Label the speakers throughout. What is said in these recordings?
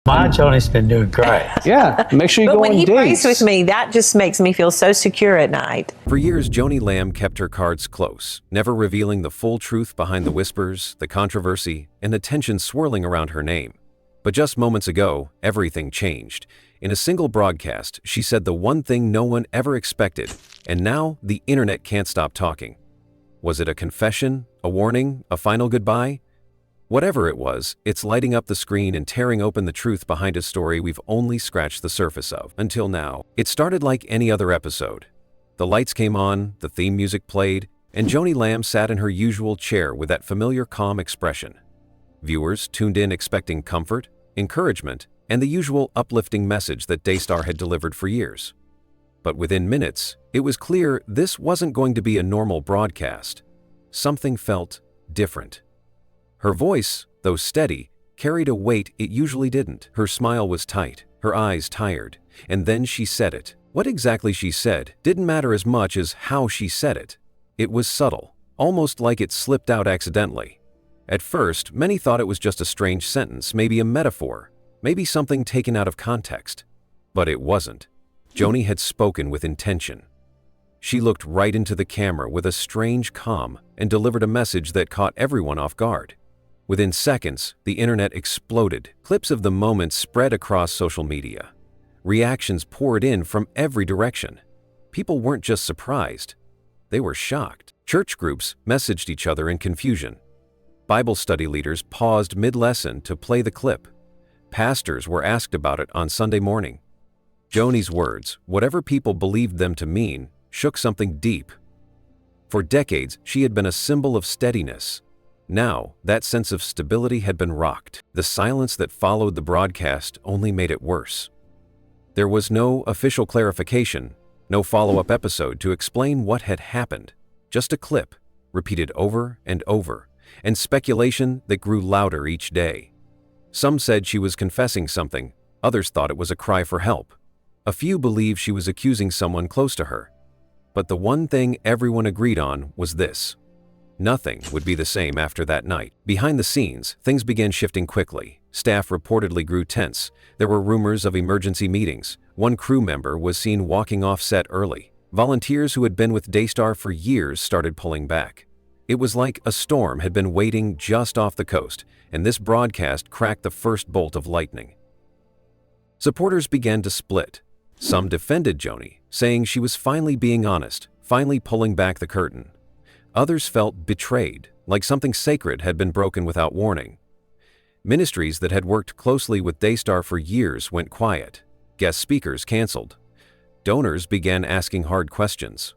Speaker 1: My Joni's been doing great.
Speaker 2: Yeah, make sure you
Speaker 3: But
Speaker 2: go
Speaker 3: when
Speaker 2: on
Speaker 3: he
Speaker 2: dates.
Speaker 3: prays with me, that just makes me feel so secure at night.
Speaker 4: For years, Joni Lamb kept her cards close, never revealing the full truth behind the whispers, the controversy, and the tension swirling around her name. But just moments ago, everything changed. In a single broadcast, she said the one thing no one ever expected, and now the internet can't stop talking. Was it a confession, a warning, a final goodbye? Whatever it was, it's lighting up the screen and tearing open the truth behind a story we've only scratched the surface of. Until now, it started like any other episode. The lights came on, the theme music played, and Joni Lamb sat in her usual chair with that familiar calm expression. Viewers tuned in expecting comfort, encouragement, and the usual uplifting message that Daystar had delivered for years. But within minutes, it was clear this wasn't going to be a normal broadcast. Something felt different. Her voice, though steady, carried a weight it usually didn't. Her smile was tight, her eyes tired, and then she said it. What exactly she said didn't matter as much as how she said it. It was subtle, almost like it slipped out accidentally. At first, many thought it was just a strange sentence, maybe a metaphor, maybe something taken out of context. But it wasn't. Joni had spoken with intention. She looked right into the camera with a strange calm and delivered a message that caught everyone off guard. Within seconds, the internet exploded. Clips of the moment spread across social media. Reactions poured in from every direction. People weren't just surprised, they were shocked. Church groups messaged each other in confusion. Bible study leaders paused mid-lesson to play the clip. Pastors were asked about it on Sunday morning. Joni's words, whatever people believed them to mean, shook something deep. For decades, she had been a symbol of steadiness. Now, that sense of stability had been rocked. The silence that followed the broadcast only made it worse. There was no official clarification, no follow-up episode to explain what had happened. Just a clip, repeated over and over, and speculation that grew louder each day. Some said she was confessing something, others thought it was a cry for help. A few believed she was accusing someone close to her. But the one thing everyone agreed on was this: nothing would be the same after that night. Behind the scenes, things began shifting quickly. Staff reportedly grew tense. There were rumors of emergency meetings. One crew member was seen walking off set early. Volunteers who had been with Daystar for years started pulling back. It was like a storm had been waiting just off the coast, and this broadcast cracked the first bolt of lightning. Supporters began to split. Some defended Joni, saying she was finally being honest, finally pulling back the curtain. Others felt betrayed, like something sacred had been broken without warning. Ministries that had worked closely with Daystar for years went quiet. Guest speakers canceled. Donors began asking hard questions.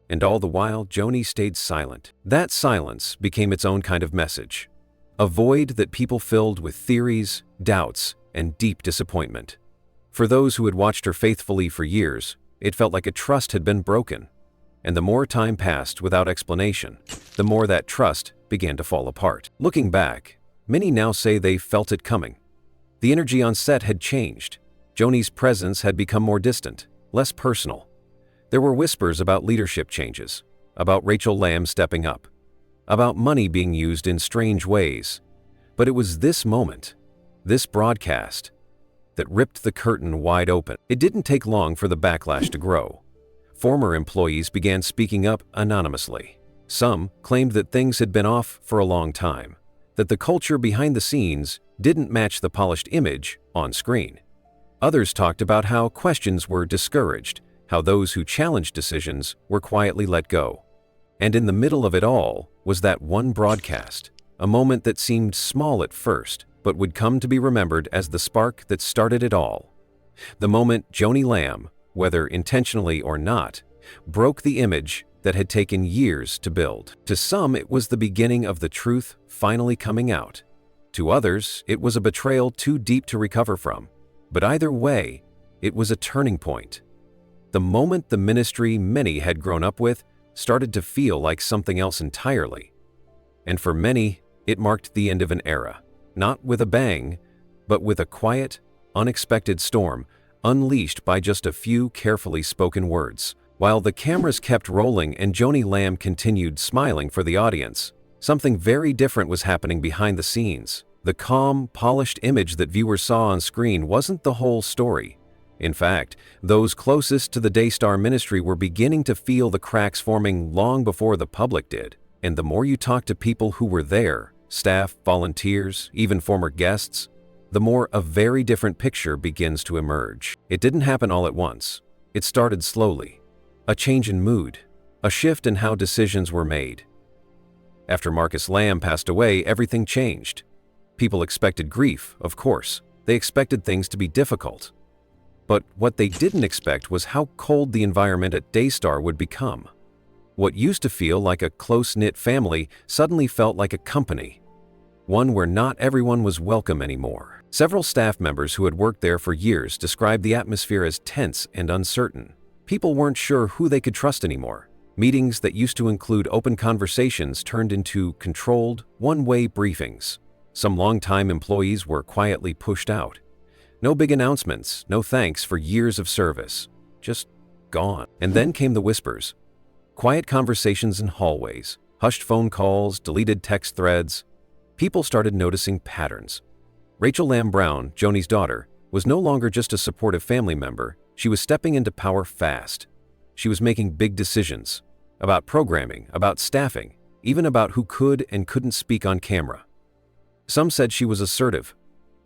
Speaker 4: And all the while, Joni stayed silent. That silence became its own kind of message. A void that people filled with theories, doubts, and deep disappointment. For those who had watched her faithfully for years, it felt like a trust had been broken. And the more time passed without explanation, the more that trust began to fall apart. Looking back, many now say they felt it coming. The energy on set had changed. Joni's presence had become more distant, less personal. There were whispers about leadership changes, about Rachel Lamb stepping up, about money being used in strange ways. But it was this moment, this broadcast, that ripped the curtain wide open. It didn't take long for the backlash to grow. Former employees began speaking up anonymously. Some claimed that things had been off for a long time, that the culture behind the scenes didn't match the polished image on screen. Others talked about how questions were discouraged, how those who challenged decisions were quietly let go. And in the middle of it all was that one broadcast, a moment that seemed small at first, but would come to be remembered as the spark that started it all. The moment Joni Lamb, whether intentionally or not, broke the image that had taken years to build. To some, it was the beginning of the truth finally coming out. To others, it was a betrayal too deep to recover from. But either way, it was a turning point. The moment the ministry many had grown up with started to feel like something else entirely. And for many, it marked the end of an era, not with a bang, but with a quiet, unexpected storm unleashed by just a few carefully spoken words. While the cameras kept rolling and Joni Lamb continued smiling for the audience, something very different was happening behind the scenes. The calm, polished image that viewers saw on screen wasn't the whole story. In fact, those closest to the Daystar ministry were beginning to feel the cracks forming long before the public did. And the more you talk to people who were there, staff, volunteers, even former guests, the more a very different picture begins to emerge. It didn't happen all at once. It started slowly. A change in mood, a shift in how decisions were made. After Marcus Lamb passed away, everything changed. People expected grief, of course. They expected things to be difficult. But what they didn't expect was how cold the environment at Daystar would become. What used to feel like a close-knit family suddenly felt like a company, one where not everyone was welcome anymore. Several staff members who had worked there for years described the atmosphere as tense and uncertain. People weren't sure who they could trust anymore. Meetings that used to include open conversations turned into controlled, one-way briefings. Some longtime employees were quietly pushed out. No big announcements, no thanks for years of service. Just gone. And then came the whispers. Quiet conversations in hallways, hushed phone calls, deleted text threads. People started noticing patterns. Rachel Lamb Brown, Joni's daughter, was no longer just a supportive family member. She was stepping into power fast. She was making big decisions about programming, about staffing, even about who could and couldn't speak on camera. Some said she was assertive.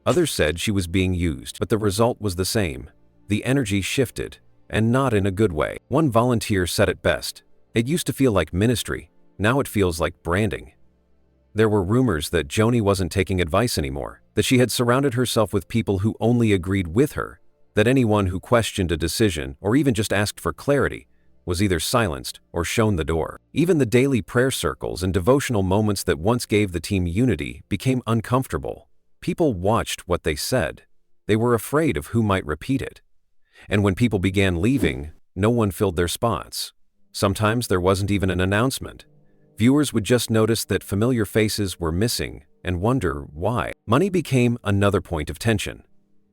Speaker 4: Others said she was being used, but the result was the same. The energy shifted, and not in a good way. One volunteer said it best. It used to feel like ministry. Now it feels like branding. There were rumors that Joni wasn't taking advice anymore, that she had surrounded herself with people who only agreed with her, that anyone who questioned a decision or even just asked for clarity was either silenced or shown the door. Even the daily prayer circles and devotional moments that once gave the team unity became uncomfortable. People watched what they said. They were afraid of who might repeat it. And when people began leaving, no one filled their spots. Sometimes there wasn't even an announcement. Viewers would just notice that familiar faces were missing and wonder why. Money became another point of tension.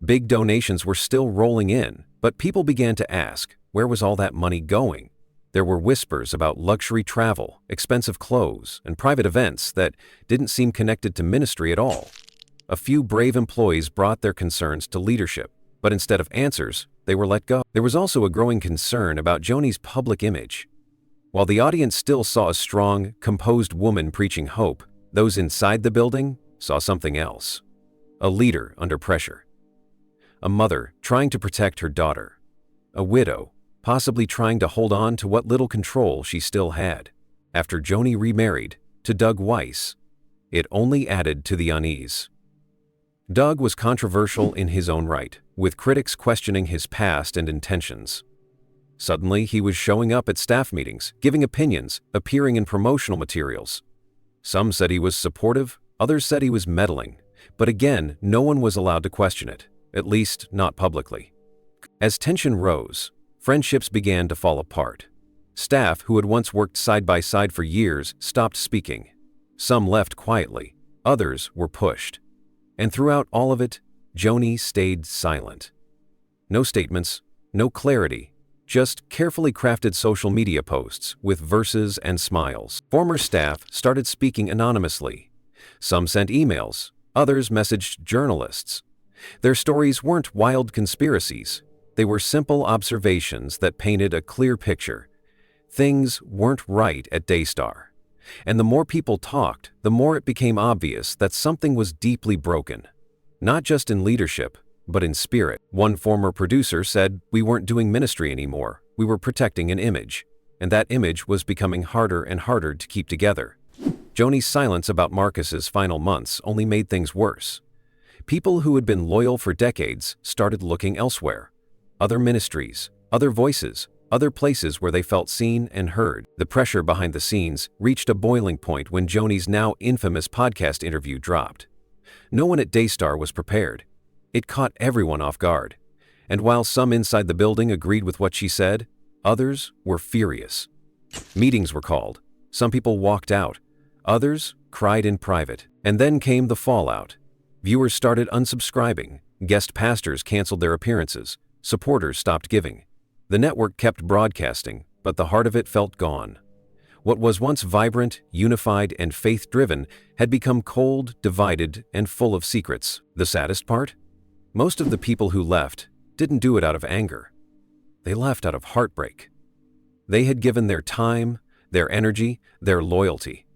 Speaker 4: Big donations were still rolling in, but people began to ask, where was all that money going? There were whispers about luxury travel, expensive clothes, and private events that didn't seem connected to ministry at all. A few brave employees brought their concerns to leadership, but instead of answers, they were let go. There was also a growing concern about Joni's public image. While the audience still saw a strong, composed woman preaching hope, those inside the building saw something else. A leader under pressure. A mother trying to protect her daughter. A widow, possibly trying to hold on to what little control she still had. After Joni remarried to Doug Weiss, it only added to the unease. Doug was controversial in his own right, with critics questioning his past and intentions. Suddenly, he was showing up at staff meetings, giving opinions, appearing in promotional materials. Some said he was supportive, others said he was meddling, but again, no one was allowed to question it, at least not publicly. As tension rose, friendships began to fall apart. Staff who had once worked side by side for years stopped speaking. Some left quietly, others were pushed. And throughout all of it, Joni stayed silent. No statements, no clarity, just carefully crafted social media posts with verses and smiles. Former staff started speaking anonymously. Some sent emails, others messaged journalists. Their stories weren't wild conspiracies. They were simple observations that painted a clear picture. Things weren't right at Daystar. And the more people talked, the more it became obvious that something was deeply broken. Not just in leadership, but in spirit. One former producer said, "We weren't doing ministry anymore. We were protecting an image." And that image was becoming harder and harder to keep together. Joni's silence about Marcus's final months only made things worse. People who had been loyal for decades started looking elsewhere. Other ministries, other voices, other places where they felt seen and heard. The pressure behind the scenes reached a boiling point when Joni's now infamous podcast interview dropped. No one at Daystar was prepared. It caught everyone off guard. And while some inside the building agreed with what she said, others were furious. Meetings were called. Some people walked out. Others cried in private. And then came the fallout. Viewers started unsubscribing. Guest pastors canceled their appearances. Supporters stopped giving. The network kept broadcasting, but the heart of it felt gone. What was once vibrant, unified, and faith-driven had become cold, divided, and full of secrets. The saddest part? Most of the people who left didn't do it out of anger. They left out of heartbreak. They had given their time, their energy, their loyalty.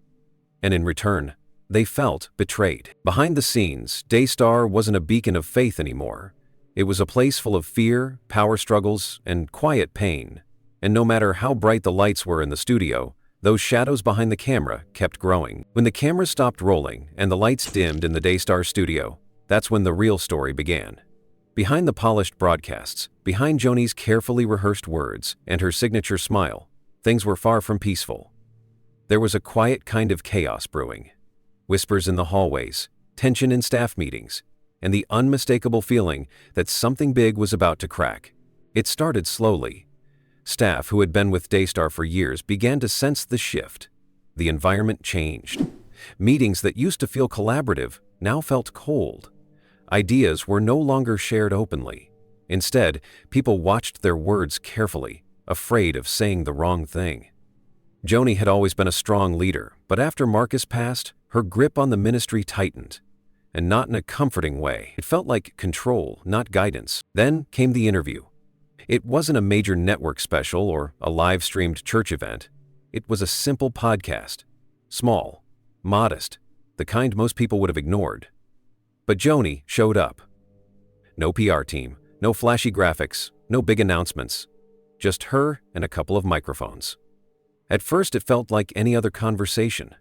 Speaker 4: And in return, they felt betrayed. Behind the scenes, Daystar wasn't a beacon of faith anymore. It was a place full of fear, power struggles, and quiet pain. And no matter how bright the lights were in the studio, those shadows behind the camera kept growing. When the camera stopped rolling and the lights dimmed in the Daystar studio, that's when the real story began. Behind the polished broadcasts, behind Joni's carefully rehearsed words and her signature smile, things were far from peaceful. There was a quiet kind of chaos brewing. Whispers in the hallways, tension in staff meetings, and the unmistakable feeling that something big was about to crack. It started slowly. Staff who had been with Daystar for years began to sense the shift. The environment changed. Meetings that used to feel collaborative now felt cold. Ideas were no longer shared openly. Instead, people watched their words carefully, afraid of saying the wrong thing. Joni had always been a strong leader, but after Marcus passed, her grip on the ministry tightened. And not in a comforting way. It felt like control, not guidance. Then came the interview. It wasn't a major network special or a live-streamed church event. It was a simple podcast. Small, modest, the kind most people would have ignored. But Joni showed up. No PR team, no flashy graphics, no big announcements. Just her and a couple of microphones. At first, it felt like any other conversation.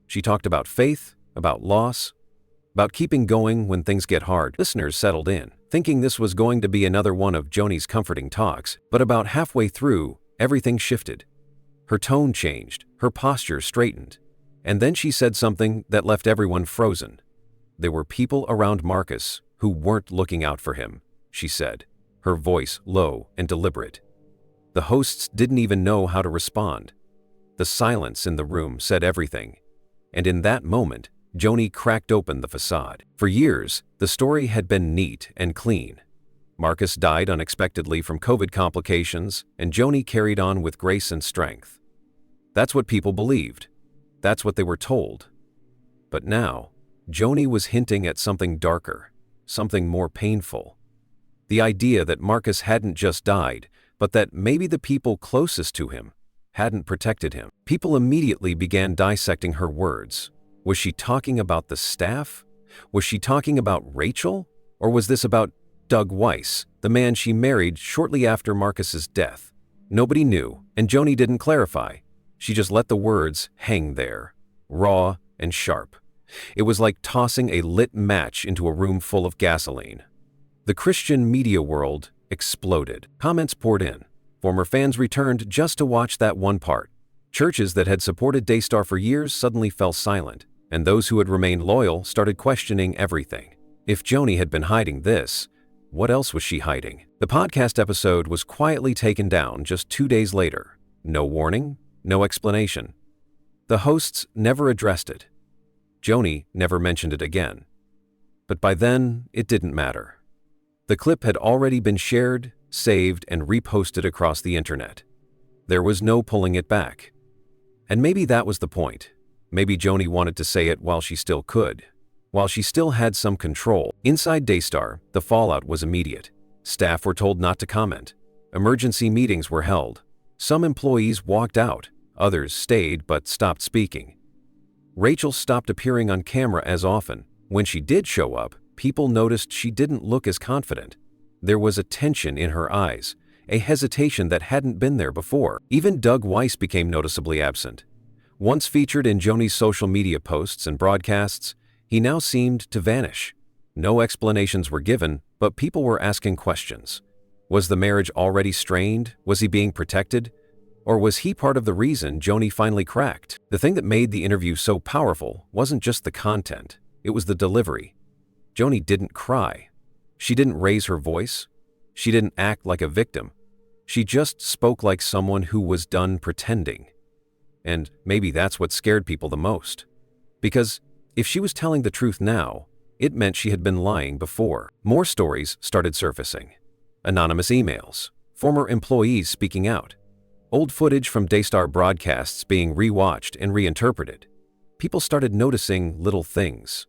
Speaker 4: She talked about faith, about loss, about keeping going when things get hard. Listeners settled in, thinking this was going to be another one of Joni's comforting talks, but about halfway through, everything shifted. Her tone changed, her posture straightened, and then she said something that left everyone frozen. There were people around Marcus who weren't looking out for him, she said, her voice low and deliberate. The hosts didn't even know how to respond. The silence in the room said everything, and in that moment, Joni cracked open the facade. For years, the story had been neat and clean. Marcus died unexpectedly from COVID complications, and Joni carried on with grace and strength. That's what people believed. That's what they were told. But now, Joni was hinting at something darker, something more painful. The idea that Marcus hadn't just died, but that maybe the people closest to him hadn't protected him. People immediately began dissecting her words. Was she talking about the staff? Was she talking about Rachel? Or was this about Doug Weiss, the man she married shortly after Marcus's death? Nobody knew, and Joni didn't clarify. She just let the words hang there, raw and sharp. It was like tossing a lit match into a room full of gasoline. The Christian media world exploded. Comments poured in. Former fans returned just to watch that one part. Churches that had supported Daystar for years suddenly fell silent, and those who had remained loyal started questioning everything. If Joni had been hiding this, what else was she hiding? The podcast episode was quietly taken down just 2 days later. No warning, no explanation. The hosts never addressed it. Joni never mentioned it again. But by then, it didn't matter. The clip had already been shared, saved, and reposted across the internet. There was no pulling it back. And maybe that was the point. Maybe Joni wanted to say it while she still could, while she still had some control. Inside Daystar, the fallout was immediate. Staff were told not to comment. Emergency meetings were held. Some employees walked out, others stayed but stopped speaking. Rachel stopped appearing on camera as often. When she did show up, people noticed she didn't look as confident. There was a tension in her eyes, a hesitation that hadn't been there before. Even Doug Weiss became noticeably absent. Once featured in Joni's social media posts and broadcasts, he now seemed to vanish. No explanations were given, but people were asking questions. Was the marriage already strained? Was he being protected? Or was he part of the reason Joni finally cracked? The thing that made the interview so powerful wasn't just the content, it was the delivery. Joni didn't cry. She didn't raise her voice. She didn't act like a victim. She just spoke like someone who was done pretending. And maybe that's what scared people the most. Because if she was telling the truth now, it meant she had been lying before. More stories started surfacing. Anonymous emails, former employees speaking out, Old footage from Daystar broadcasts being rewatched and reinterpreted. People started noticing little things.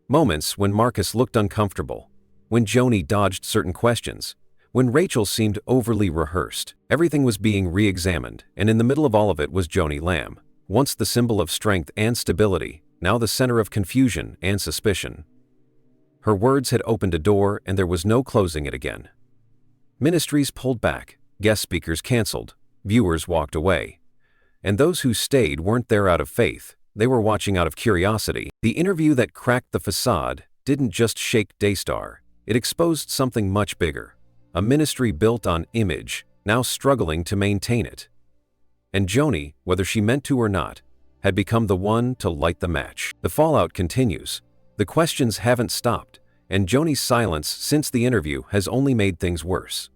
Speaker 4: Moments when Marcus looked uncomfortable, when Joni dodged certain questions, when Rachel seemed overly rehearsed. Everything was being re-examined, and in the middle of all of it was Joni Lamb, once the symbol of strength and stability, now the center of confusion and suspicion. Her words had opened a door, and there was no closing it again. Ministries pulled back, guest speakers canceled, viewers walked away. And those who stayed weren't there out of faith, they were watching out of curiosity. The interview that cracked the facade didn't just shake Daystar, it exposed something much bigger. A ministry built on image, now struggling to maintain it. And Joni, whether she meant to or not, had become the one to light the match. The fallout continues. The questions haven't stopped, and Joni's silence since the interview has only made things worse.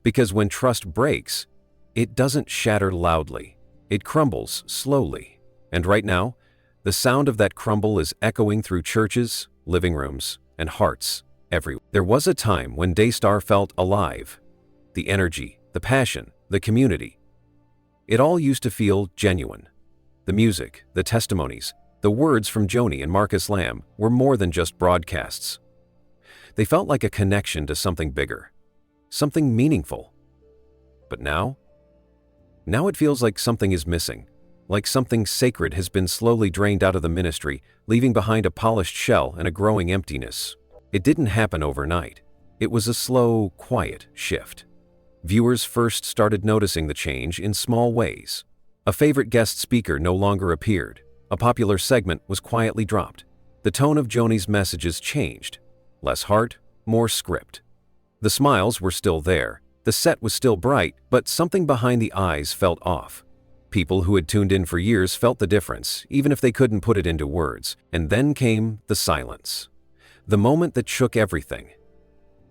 Speaker 4: Because when trust breaks, it doesn't shatter loudly. It crumbles slowly. And right now, the sound of that crumble is echoing through churches, living rooms, and hearts everywhere. There was a time when Daystar felt alive. The energy, the passion, the community. It all used to feel genuine. The music, the testimonies, the words from Joni and Marcus Lamb were more than just broadcasts. They felt like a connection to something bigger, something meaningful. But now it feels like something is missing, like something sacred has been slowly drained out of the ministry, leaving behind a polished shell and a growing emptiness. It didn't happen overnight. It was a slow, quiet shift. Viewers first started noticing the change in small ways. A favorite guest speaker no longer appeared. A popular segment was quietly dropped. The tone of Joni's messages changed. Less heart, more script. The smiles were still there. The set was still bright, but something behind the eyes felt off. People who had tuned in for years felt the difference, even if they couldn't put it into words. And then came the silence. The moment that shook everything.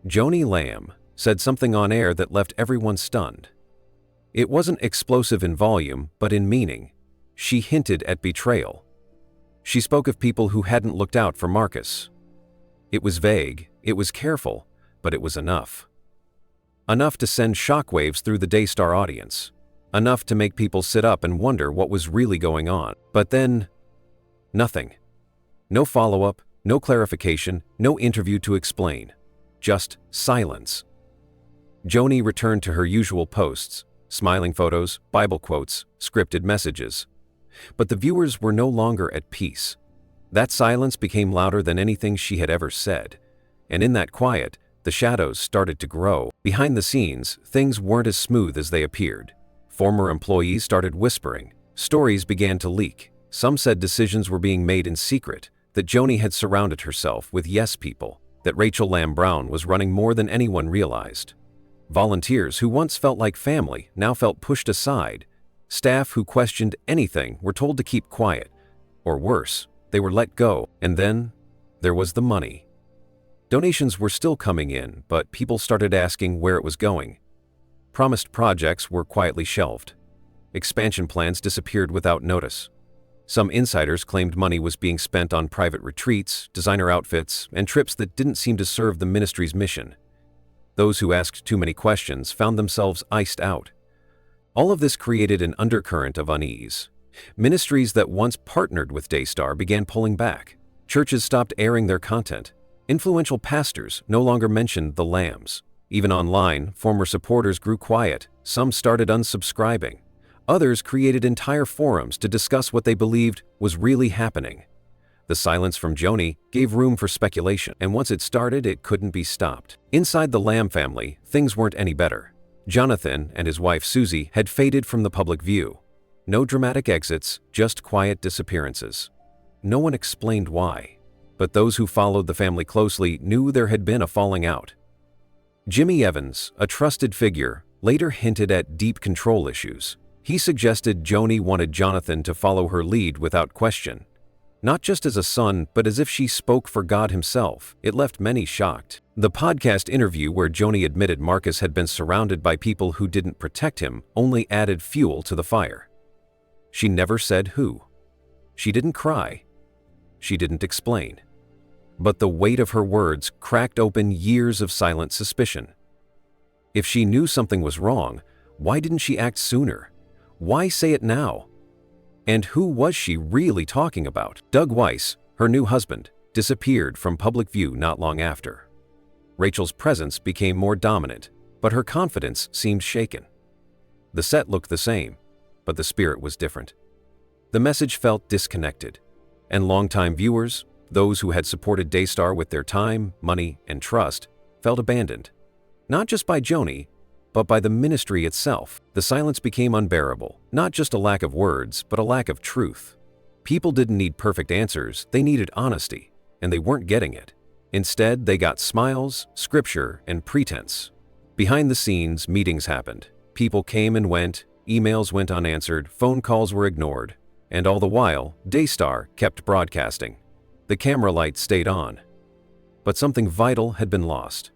Speaker 4: Joni Lamb said something on air that left everyone stunned. It wasn't explosive in volume, but in meaning. She hinted at betrayal. She spoke of people who hadn't looked out for Marcus. It was vague, it was careful, but it was enough. Enough to send shockwaves through the Daystar audience. Enough to make people sit up and wonder what was really going on. But then, nothing. No follow-up, no clarification, no interview to explain. Just silence. Joni returned to her usual posts, smiling photos, Bible quotes, scripted messages. But the viewers were no longer at peace. That silence became louder than anything she had ever said. And in that quiet, the shadows started to grow. Behind the scenes, things weren't as smooth as they appeared. Former employees started whispering. Stories began to leak. Some said decisions were being made in secret, that Joni had surrounded herself with yes people, that Rachel Lamb Brown was running more than anyone realized. Volunteers who once felt like family now felt pushed aside. Staff who questioned anything were told to keep quiet. Or worse, they were let go. And then, there was the money. Donations were still coming in, but people started asking where it was going. Promised projects were quietly shelved. Expansion plans disappeared without notice. Some insiders claimed money was being spent on private retreats, designer outfits, and trips that didn't seem to serve the ministry's mission. Those who asked too many questions found themselves iced out. All of this created an undercurrent of unease. Ministries that once partnered with Daystar began pulling back. Churches stopped airing their content. Influential pastors no longer mentioned the Lambs. Even online, former supporters grew quiet. Some started unsubscribing. Others created entire forums to discuss what they believed was really happening. The silence from Joni gave room for speculation, and once it started, it couldn't be stopped. Inside the Lamb family, things weren't any better. Jonathan and his wife Susie had faded from the public view. No dramatic exits, just quiet disappearances. No one explained why, but those who followed the family closely knew there had been a falling out. Jimmy Evans, a trusted figure, later hinted at deep control issues. He suggested Joni wanted Jonathan to follow her lead without question. Not just as a son, but as if she spoke for God himself. It left many shocked. The podcast interview where Joni admitted Marcus had been surrounded by people who didn't protect him only added fuel to the fire. She never said who. She didn't cry. She didn't explain. But the weight of her words cracked open years of silent suspicion. If she knew something was wrong, why didn't she act sooner? Why say it now? And who was she really talking about? Doug Weiss, her new husband, disappeared from public view not long after. Rachel's presence became more dominant, but her confidence seemed shaken. The set looked the same, but the spirit was different. The message felt disconnected, and longtime viewers, those who had supported Daystar with their time, money, and trust, felt abandoned. Not just by Joni, but by the ministry itself. The silence became unbearable, not just a lack of words, but a lack of truth. People didn't need perfect answers, they needed honesty, and they weren't getting it. Instead, they got smiles, scripture, and pretense. Behind the scenes, meetings happened. People came and went, emails went unanswered, phone calls were ignored, and all the while, Daystar kept broadcasting. The camera light stayed on. But something vital had been lost.